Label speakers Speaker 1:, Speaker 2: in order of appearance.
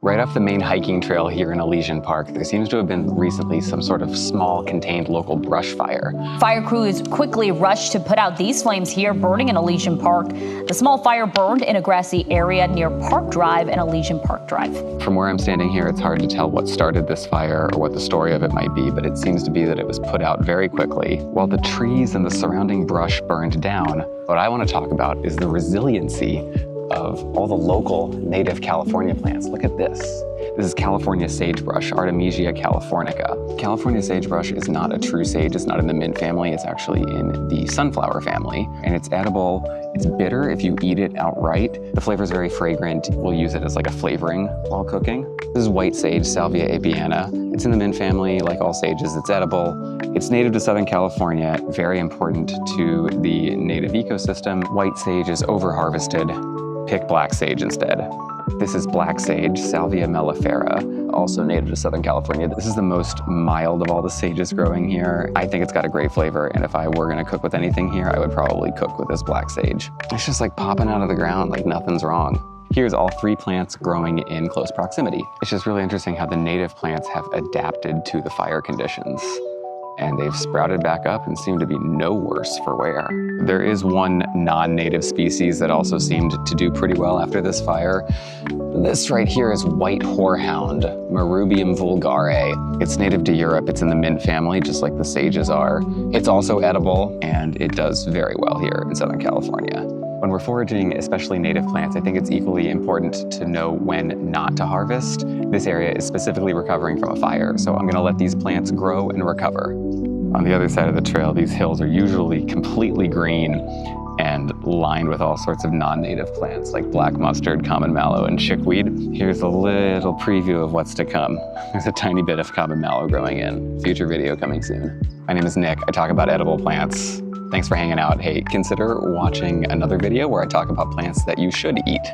Speaker 1: Right off the main hiking trail here in Elysian Park, there seems to have been recently some sort of small contained local brush fire.
Speaker 2: Fire crews quickly rushed to put out these flames here burning in Elysian Park. The small fire burned in a grassy area near Park Drive and Elysian Park Drive.
Speaker 1: From where I'm standing here, it's hard to tell what started this fire or what the story of it might be, but it seems to be that it was put out very quickly while the trees and the surrounding brush burned down. What I want to talk about is the resiliency of all the local native California plants. Look at this. This is California sagebrush, Artemisia californica. California sagebrush is not a true sage. It's not in the mint family. It's actually in the sunflower family, and it's edible. It's bitter if you eat it outright. The flavor is very fragrant. We'll use it as like a flavoring while cooking. This is white sage, Salvia apiana. It's in the mint family. Like all sages, it's edible. It's native to Southern California, very important to the native ecosystem. White sage is over-harvested. Pick black sage instead. This is black sage, Salvia mellifera, also native to Southern California. This is the most mild of all the sages growing here. I think it's got a great flavor, and if I were gonna cook with anything here, I would probably cook with this black sage. It's just like popping out of the ground like nothing's wrong. Here's all three plants growing in close proximity. It's just really interesting how the native plants have adapted to the fire conditions, and they've sprouted back up and seem to be no worse for wear. There is one non-native species that also seemed to do pretty well after this fire. This right here is white horehound, Marrubium vulgare. It's native to Europe. It's in the mint family, just like the sages are. It's also edible, and it does very well here in Southern California. When we're foraging, especially native plants, I think it's equally important to know when not to harvest. This area is specifically recovering from a fire, so I'm gonna let these plants grow and recover. On the other side of the trail, these hills are usually completely green and lined with all sorts of non-native plants like black mustard, common mallow, and chickweed. Here's a little preview of what's to come. There's a tiny bit of common mallow growing in. Future video coming soon. My name is Nick. I talk about edible plants. Thanks for hanging out. Hey, consider watching another video where I talk about plants that you should eat.